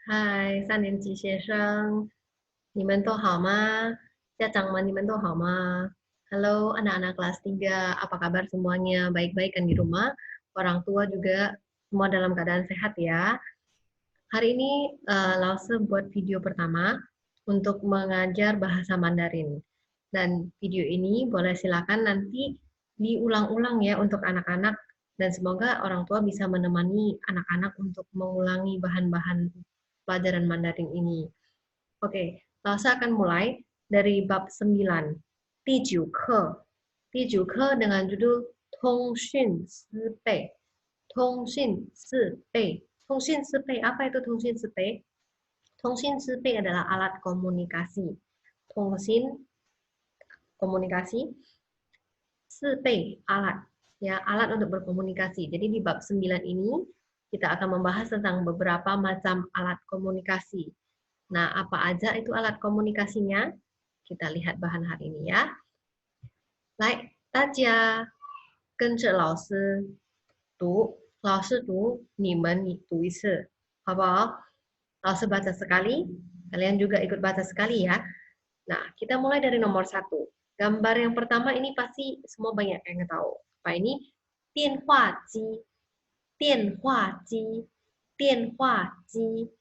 嗨，3年级学生，你们都好吗？家长们，你们都好吗？Halo anak-anak kelas 3, apa kabar semuanya? Baik-baik kan di rumah? Orang tua juga semua dalam keadaan sehat ya. Hari ini Lause buat video pertama untuk mengajar bahasa Mandarin. Dan video ini boleh silakan nanti diulang-ulang ya untuk anak-anak dan semoga orang tua bisa menemani anak-anak untuk mengulangi bahan-bahan pelajaran Mandarin ini. Oke, Lause akan mulai dari bab 9, Tiju Ke. Tiju Ke dengan judul Tong Xun Si Bei. Tong Xun Si Bei. Tong Xun Si Bei, apa itu Tong Xun Si Bei? Tong Xun Si Bei adalah alat komunikasi. Tong Xun komunikasi, Sipei alat, ya alat untuk berkomunikasi. Jadi di bab 9 ini kita akan membahas tentang beberapa macam alat komunikasi. Nah, apa aja itu alat komunikasinya? Kita lihat bahan hari ini ya. 来，大家跟着老师读，老师读，你们读一次，好不好？老师 baca sekali, kalian juga ikut baca sekali ya. Nah, kita mulai dari nomor 1. Gambar yang pertama ini pasti semua banyak yang tahu. Apa ini? 电话机，电话机，电话机。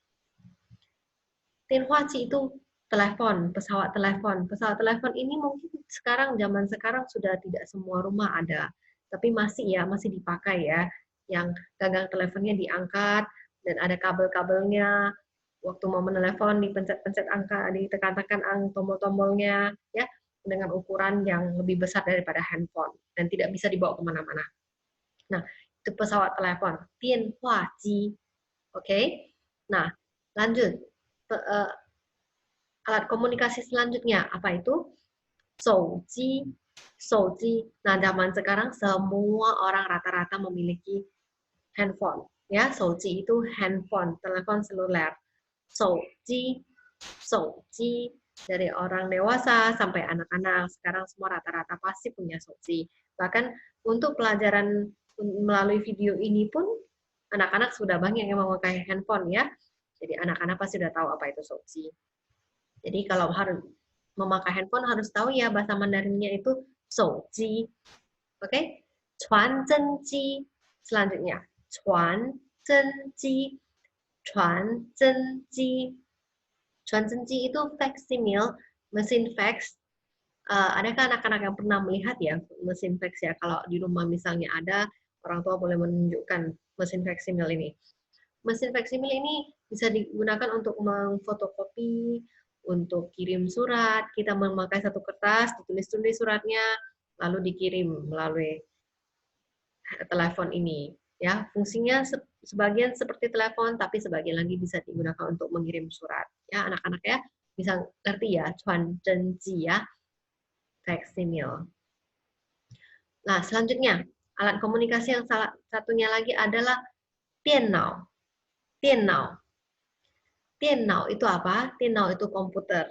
Tianhuaci itu telepon, pesawat telepon. Pesawat telepon ini mungkin sekarang zaman sekarang sudah tidak semua rumah ada, tapi masih ya, masih dipakai ya. Yang gagang teleponnya diangkat dan ada kabel-kabelnya. Waktu mau menelepon dipencet-pencet angka, ditekan-tekan tombol-tombolnya ya dengan ukuran yang lebih besar daripada handphone dan tidak bisa dibawa kemana-mana. Nah, itu pesawat telepon, Tianhuaci. Oke. Nah, lanjut. Alat komunikasi selanjutnya apa itu? Souji. Souji. Nah, zaman sekarang semua orang rata-rata memiliki handphone. Ya, Souji itu handphone, telepon seluler. Souji, Souji. Dari orang dewasa sampai anak-anak, sekarang semua rata-rata pasti punya Souji. Bahkan untuk pelajaran melalui video ini pun, anak-anak sudah banyak yang memakai handphone ya. Jadi anak-anak pasti sudah tahu apa itu Souji. Jadi kalau harus memakai handphone harus tahu ya bahasa Mandarinnya itu souji. Oke? Okay? Chuan zhenji. Selanjutnya, chuan zhenji. Chuan zhenji. Chuan zhenji itu faksimil, mesin fax. Adakah anak-anak yang pernah melihat ya mesin fax ya? Kalau di rumah misalnya ada, orang tua boleh menunjukkan mesin faksimil ini. Mesin faksimil ini bisa digunakan untuk memfotokopi, untuk kirim surat. Kita memakai satu kertas, ditulis-tulis suratnya, lalu dikirim melalui telepon ini. Ya, fungsinya sebagian seperti telepon, tapi sebagian lagi bisa digunakan untuk mengirim surat. Ya, anak-anak ya bisa ngerti ya, cuan zhenji ya, faksimil. Nah, selanjutnya alat komunikasi yang salah satunya lagi adalah Tiannao. Tiannao. Tiannao itu apa? Tiannao itu komputer.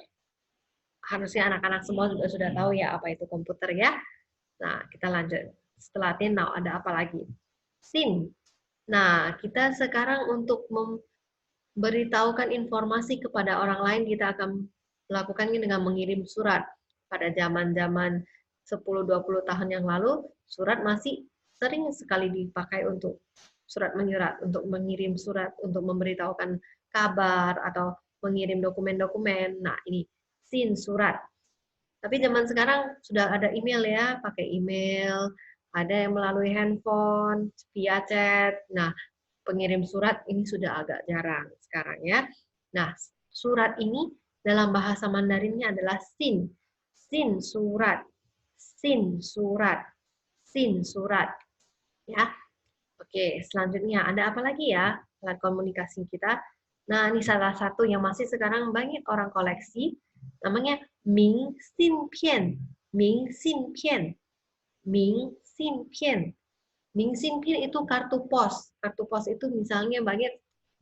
Harusnya anak-anak semua juga sudah tahu ya apa itu komputer ya. Nah, kita lanjut. Setelah Tiannao ada apa lagi? Sin. Nah, kita sekarang untuk memberitahukan informasi kepada orang lain, kita akan melakukannya dengan mengirim surat. Pada zaman-zaman 10-20 tahun yang lalu, surat masih sering sekali dipakai untuk surat menyurat, untuk mengirim surat, untuk memberitahukan kabar atau mengirim dokumen-dokumen. Nah, ini sin surat. Tapi zaman sekarang sudah ada email ya, pakai email, ada yang melalui handphone, via chat. Nah, pengirim surat ini sudah agak jarang sekarang ya. Nah, surat ini dalam bahasa Mandarinnya adalah sin. Sin surat. Sin surat. Sin surat. Ya. Oke, selanjutnya ada apa lagi ya alat komunikasi kita? Nah, ini salah satu yang masih sekarang banyak orang koleksi, namanya Ming Xin Pian. Ming Xin Pian. Ming Xin Pian. Ming Xin Pian itu kartu pos. Kartu pos itu misalnya banyak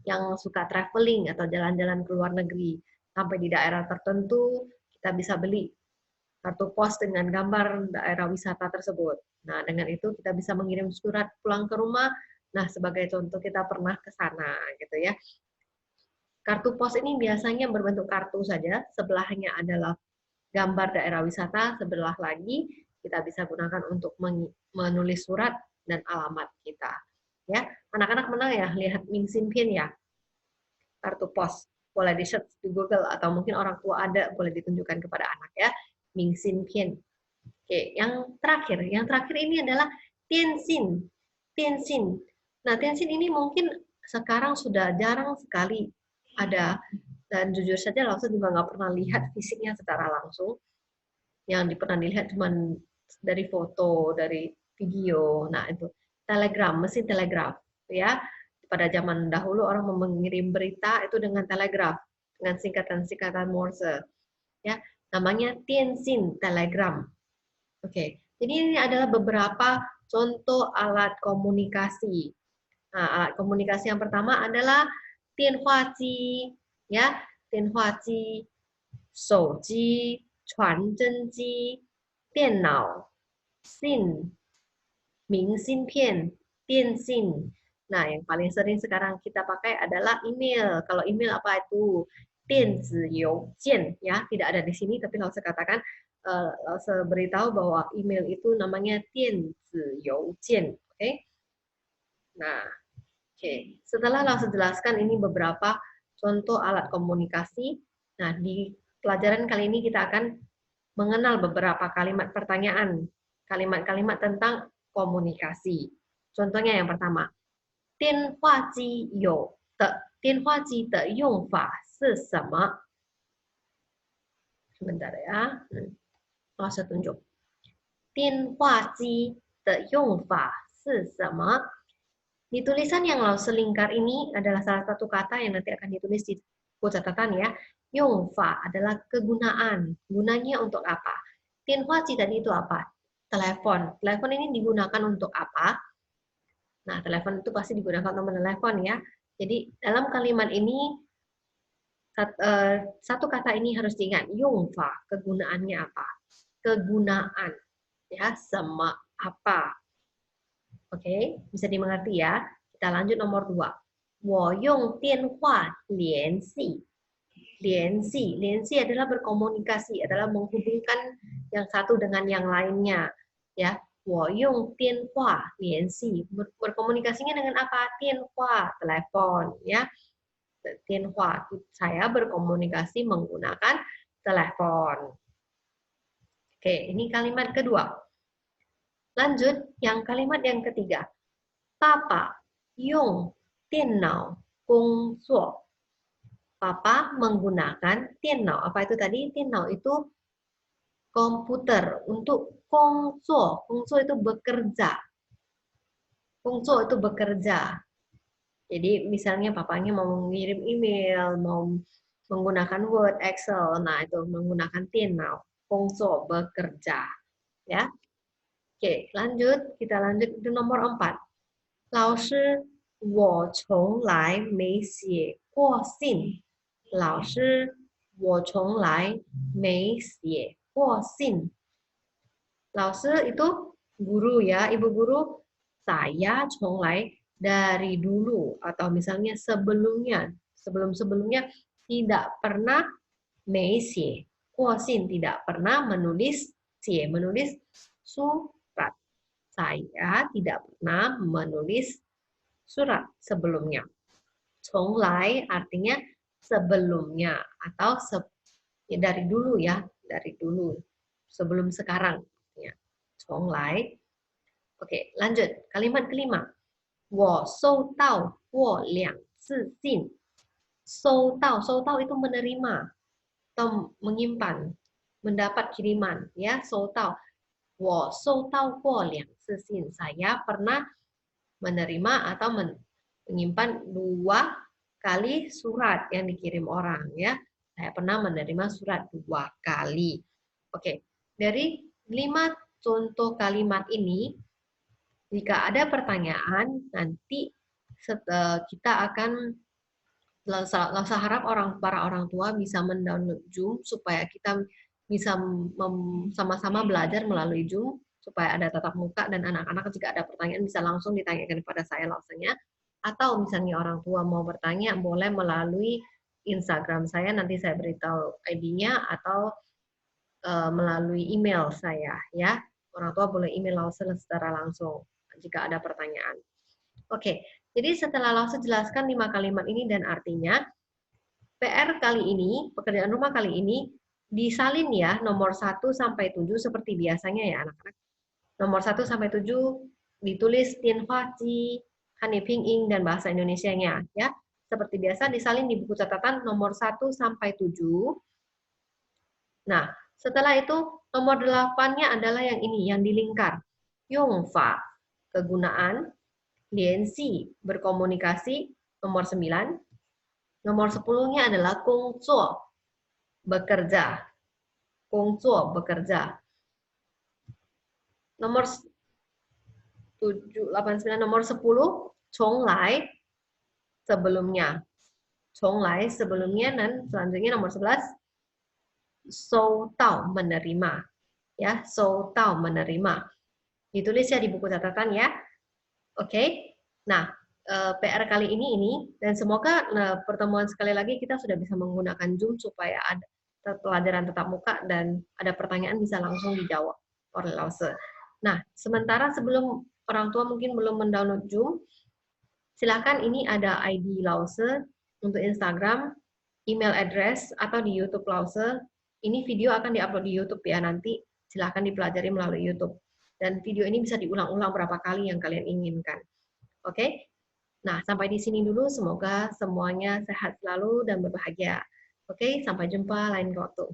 yang suka traveling atau jalan-jalan ke luar negeri. Sampai di daerah tertentu, kita bisa beli kartu pos dengan gambar daerah wisata tersebut. Nah, dengan itu kita bisa mengirim surat pulang ke rumah. Nah, sebagai contoh kita pernah ke sana gitu ya. Kartu pos ini biasanya berbentuk kartu saja, sebelahnya adalah gambar daerah wisata, sebelah lagi kita bisa gunakan untuk menulis surat dan alamat kita. Ya, anak-anak menang ya lihat Ming Sin Pin ya, kartu pos. Boleh di search di Google atau mungkin orang tua ada boleh ditunjukkan kepada anak ya, Ming Sin Pin. Oke, yang terakhir ini adalah Tianxin. Tianxin. Nah, Tianxin ini mungkin sekarang sudah jarang sekali ada, dan jujur saja Lause juga nggak pernah lihat fisiknya secara langsung. Yang pernah dilihat cuma dari foto, dari video. Nah, itu telegram, mesin telegraf ya. Pada zaman dahulu orang mengirim berita itu dengan telegraf, dengan singkatan-singkatan Morse ya. Namanya Tianxin telegram. Oke. Jadi ini adalah beberapa contoh alat komunikasi. Nah, alat komunikasi yang pertama adalah Tianhuaji ya, Tianhuaji, 手机、传真机、电脑、SIM、明信片、电信. Nah, yang paling sering sekarang kita pakai adalah email. Kalau email apa itu? 电子邮件 ya, tidak ada di sini tapi kalau saya katakan saya beritahu bahwa email itu namanya 电子邮件, oke? Nah, oke. Setelah Lause jelaskan ini beberapa contoh alat komunikasi. Nah, di pelajaran kali ini kita akan mengenal beberapa kalimat pertanyaan, kalimat-kalimat tentang komunikasi. Contohnya yang pertama, 电话机有的电话机的用法是什么? Sebentar ya. Saya tunjuk. 电话机的用法是什么? Di tulisan yang Lause lingkar ini adalah salah satu kata yang nanti akan ditulis di buku catatan ya. Yongfa adalah kegunaan. Gunanya untuk apa? Tianhuaji tadi itu apa? Telepon. Telepon ini digunakan untuk apa? Nah, telepon itu pasti digunakan untuk menelepon ya. Jadi dalam kalimat ini satu kata ini harus diingat. Yongfa, kegunaannya apa? Kegunaan. Ya, sama apa? Oke, bisa dimengerti ya. Kita lanjut nomor 2. 我用电话联系. Liansi adalah berkomunikasi, adalah menghubungkan yang satu dengan yang lainnya. Ya, 我用电话联系. Berkomunikasinya dengan apa? 电话, telepon. Ya, 电话, saya berkomunikasi menggunakan telepon. Oke, ini kalimat kedua. Lanjut, yang kalimat yang ketiga. Papa 用电脑工作. Papa menggunakan 电脑. Apa itu tadi? 电脑 itu komputer. Untuk 工作. 工作 itu bekerja. 工作 itu bekerja. Jadi misalnya papanya mau mengirim email, mau menggunakan Word, Excel. Nah, itu menggunakan 电脑. 工作 bekerja. Ya. Oke, lanjut. Kita lanjut ke nomor 4. 老师，我从来没写过信。老师，我从来没写过信。老师 itu guru ya, ibu guru. Saya 从来 dari dulu atau misalnya sebelumnya, sebelum-sebelumnya tidak pernah 没写过信, tidak pernah menulis menulis surat. Saya tidak pernah menulis surat sebelumnya. 从来 artinya sebelumnya atau dari dulu ya, dari dulu, sebelum sekarang. Ya. 从来. Oke, lanjut. Kalimat kelima. 我收到过2次信. 收到itu menerima atau menyimpan, mendapat kiriman ya, 收到. 我收到过2次信. Saya pernah menerima atau menyimpan 2 kali surat yang dikirim orang ya. Saya pernah menerima surat 2 kali. Oke, dari 5 contoh kalimat ini, jika ada pertanyaan nanti kita akan harap para orang tua bisa mendownload Zoom supaya kita bisa sama-sama belajar melalui Zoom supaya ada tatap muka dan anak-anak jika ada pertanyaan bisa langsung ditanyakan kepada saya langsungnya, atau misalnya orang tua mau bertanya boleh melalui Instagram saya, nanti saya beritahu ID-nya, atau melalui email saya, ya. Orang tua boleh email Lause secara langsung jika ada pertanyaan. Oke, jadi setelah Lause jelaskan 5 kalimat ini dan artinya, PR kali ini, pekerjaan rumah kali ini, disalin ya, nomor 1 sampai 7 seperti biasanya ya anak-anak. Nomor 1 sampai 7 ditulis Tianhua Ji, Hanyu Pinyin, dan bahasa Indonesianya ya. Seperti biasa disalin di buku catatan nomor 1 sampai 7. Nah, setelah itu nomor 8-nya adalah yang ini, yang dilingkar. Yongfa, kegunaan. Lianxi, berkomunikasi. Nomor 9. Nomor 10-nya adalah gongzuo, bekerja. Gongzuo, bekerja. Nomor 7, 8, 9, nomor 10, Chonglai, sebelumnya. Chonglai, sebelumnya, dan selanjutnya nomor 11, Sou Tao, menerima. Ya, Sou Tao, menerima. Ditulis ya di buku catatan ya. Oke. Nah, PR kali ini, dan semoga pertemuan sekali lagi kita sudah bisa menggunakan Zoom supaya ada pelajaran tatap muka dan ada pertanyaan bisa langsung dijawab oleh Lause. Nah, sementara sebelum orang tua mungkin belum mendownload Zoom, silakan ini ada ID Lause untuk Instagram, email address, atau di YouTube Lause. Ini video akan diupload di YouTube ya, nanti silakan dipelajari melalui YouTube. Dan video ini bisa diulang-ulang berapa kali yang kalian inginkan. Oke? Nah, sampai di sini dulu. Semoga semuanya sehat selalu dan berbahagia. Oke, sampai jumpa lain waktu.